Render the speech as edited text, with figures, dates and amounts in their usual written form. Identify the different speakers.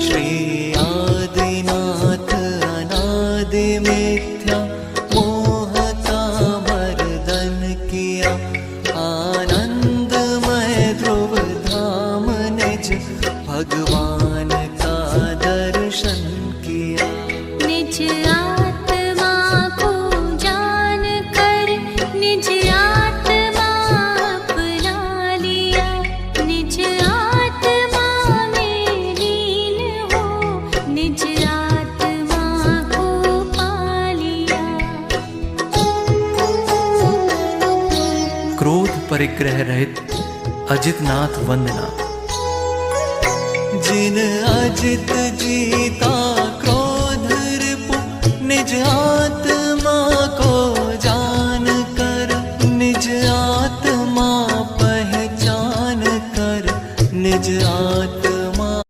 Speaker 1: श्री आदिनाथ अनादि मिथ्या मोहता मर्दन किया। आनंदमय ध्रुव धाम निज भगवान का दर्शन किया।
Speaker 2: निज आत्मा को जान कर निज आत्मा अपना लिया। निज आत्मा में लीन हो निज आत्मा को पा लिया।
Speaker 1: क्रोध परिग्रह रहित अजितनाथ वंदना। जिन अजित जीता क्रोध रिपु निज आत्मा